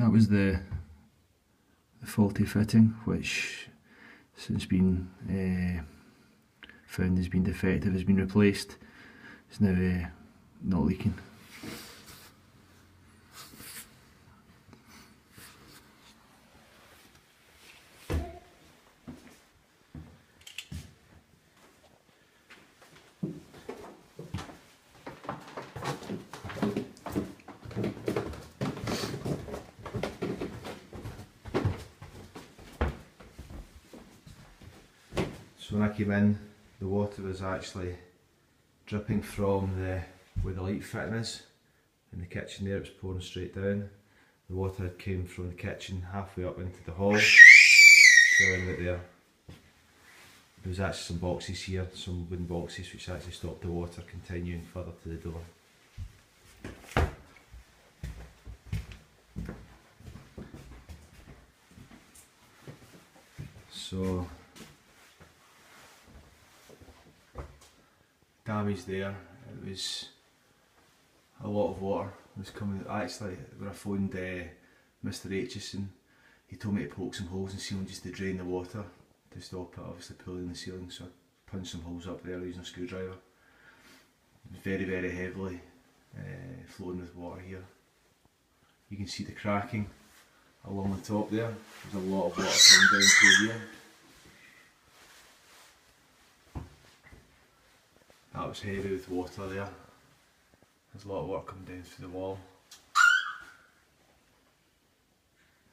that was the faulty fitting, which since been found has been defective, has been replaced. It's now not leaking. So when I came in, the water was actually dripping from where the light fitting is in the kitchen there. It was pouring straight down. The water had came from the kitchen halfway up into the hall, filling it there. There was actually some boxes here, some wooden boxes, which actually stopped the water continuing further to the door. So damage there. It was a lot of water was coming. Actually, when I phoned Mr. Aitchison, he told me to poke some holes in the ceiling just to drain the water to stop it obviously pulling the ceiling. So I punched some holes up there using a screwdriver. It was very, very heavily flowing with water here. You can see the cracking along the top there. There's a lot of water coming down through here. That was heavy with water there. There's a lot of water coming down through the wall.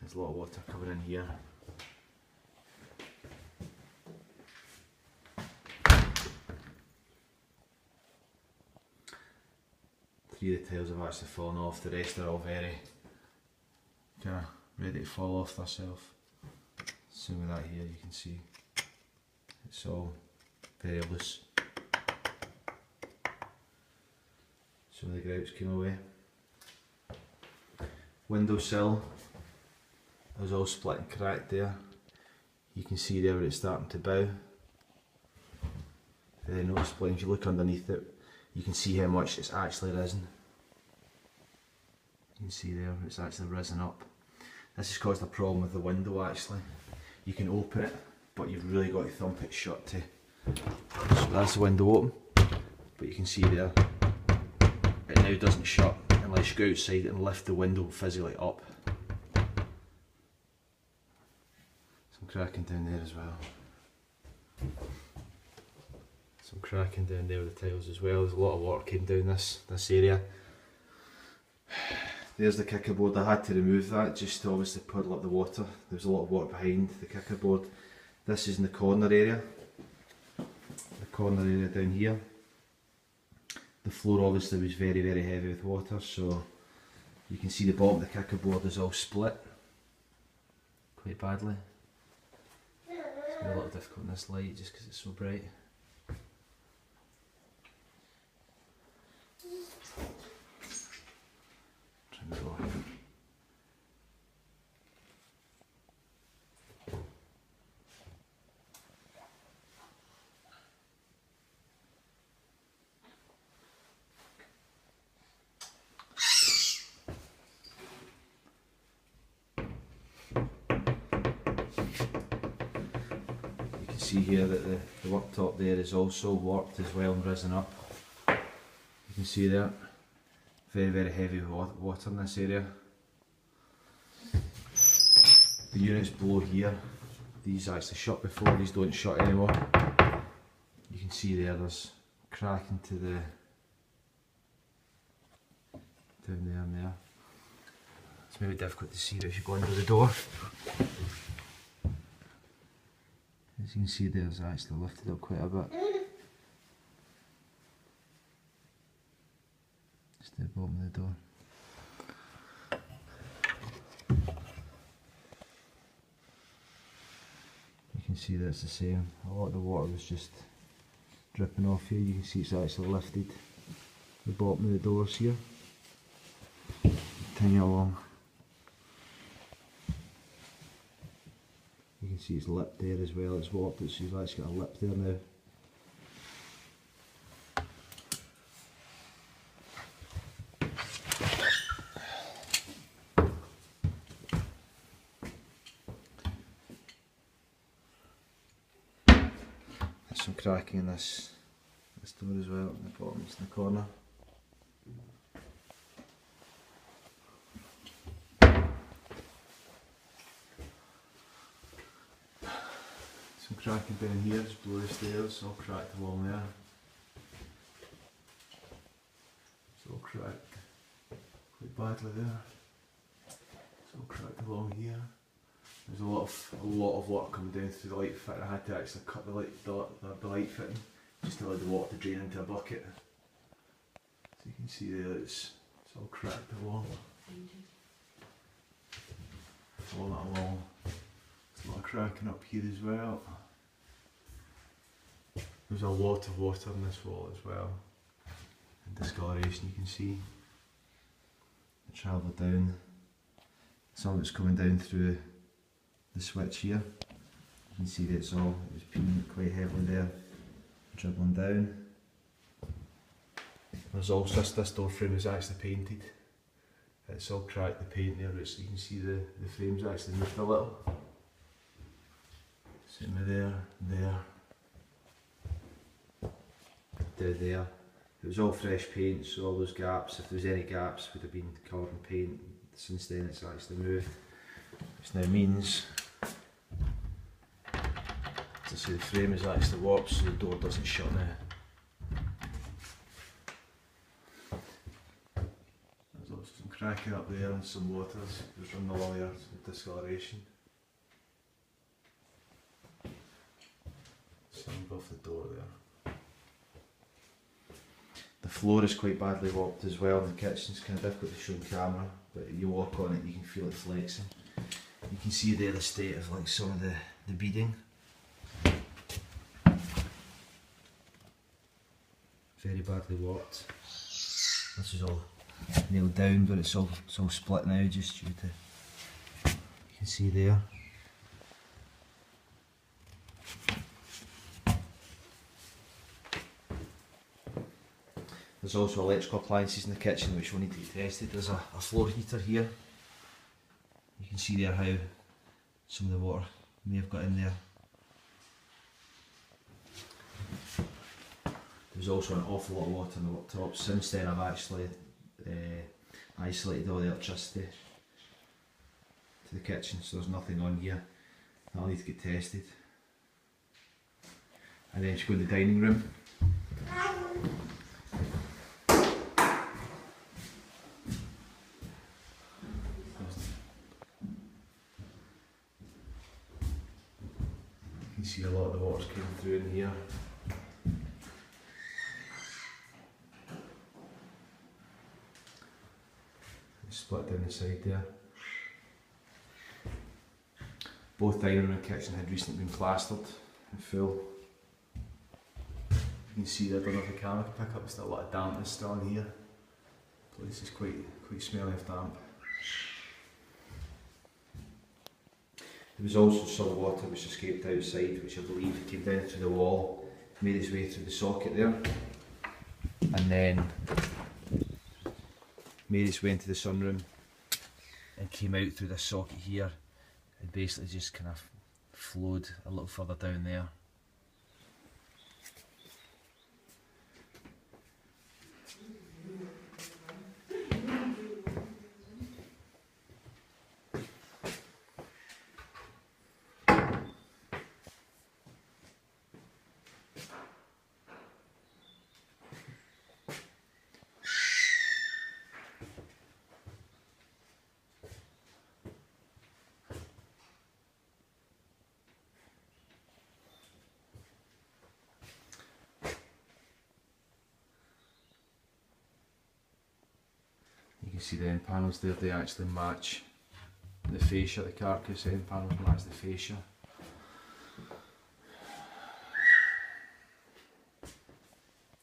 There's a lot of water coming in here. Three of the tiles have actually fallen off, the rest are all very kind of ready to fall off themselves. Same with that here, you can see it's all very loose. Some of the grouts came away. Windowsill is all split and cracked there. You can see there where it's starting to bow. Very noticeable. If you look underneath it, you can see how much it's actually risen. You can see there it's actually risen up. This has caused a problem with the window actually. You can open it, but you've really got to thump it shut too. So that's the window open, but you can see there it now doesn't shut unless you go outside and lift the window physically up. Some cracking down there as well. Some cracking down there with the tiles as well. There's a lot of water came down this area. There's the kicker board. I had to remove that just to obviously puddle up the water. There's a lot of water behind the kicker board. This is in the corner area. The corner area down here. The floor obviously was very, very heavy with water, so you can see the bottom of the kicker board is all split quite badly. It's a little difficult in this light just because it's so bright. Try and go. See here that the worktop there is also warped as well and risen up. You can see there, very, very heavy water in this area. The units below here, these actually shut before, these don't shut anymore. You can see there's crack into the down there and there. It's maybe difficult to see if you go under the door. As you can see there's actually lifted up quite a bit. Just the bottom of the door. You can see that's the same. A lot of the water was just dripping off here. You can see it's actually lifted the bottom of the doors here. Continue along. You can see it's lipped there as well, it's warped it, so you've actually got a lip there now. cracking in this door as well, in the bottom, it's in the corner. Some cracking down here, just below the stairs, all cracked along there. It's all cracked quite badly there. It's all cracked along here. There's a lot of water coming down through the light fitting. I had to actually cut the light fitting just to allow the water to drain into a bucket. So you can see there it's all cracked along. All that along. There's a lot of cracking up here as well. There's a lot of water in this wall as well. And discoloration you can see. It travelled down. Some of it's coming down through the switch here. You can see that it was peeling quite heavily there, dribbling down. There's also this door frame is actually painted. It's all cracked, the paint there, so you can see the frame's actually moved a little. Same with there, down there. It was all fresh paint, so all those gaps, if there was any gaps, would have been coloured in paint. Since then it's actually moved, which now means, as I say, the frame is actually warped so the door doesn't shut now. There's also some cracking up there and some water just running along there, some discoloration. Some above the door there. The floor is quite badly warped as well in the kitchen. It's kind of difficult to show on camera, but you walk on it you can feel it flexing. You can see there the state of like some of the beading. Very badly warped. This is all nailed down, but it's all split now just due to, you can see there. There's also electrical appliances in the kitchen which will need to be tested. There's a floor heater here. You can see there how some of the water may have got in there. There's also an awful lot of water in the worktop. Since then I've actually isolated all the electricity to the kitchen, so there's nothing on here. That'll need to get tested. And then if you go in the dining room, you can see a lot of the water's coming through in here. It's split down the side there. Both dining room and kitchen had recently been plastered in full. You can see there, I don't know if the camera can pick up, there's a lot of dampness still in here. The place is quite smelly of damp. There was also some water which escaped outside, which I believe came down through the wall, made its way through the socket there, and then made its way into the sunroom and came out through this socket here and basically just kind of flowed a little further down there. You can see the end panels there, they actually match the fascia, the carcass end panels match the fascia.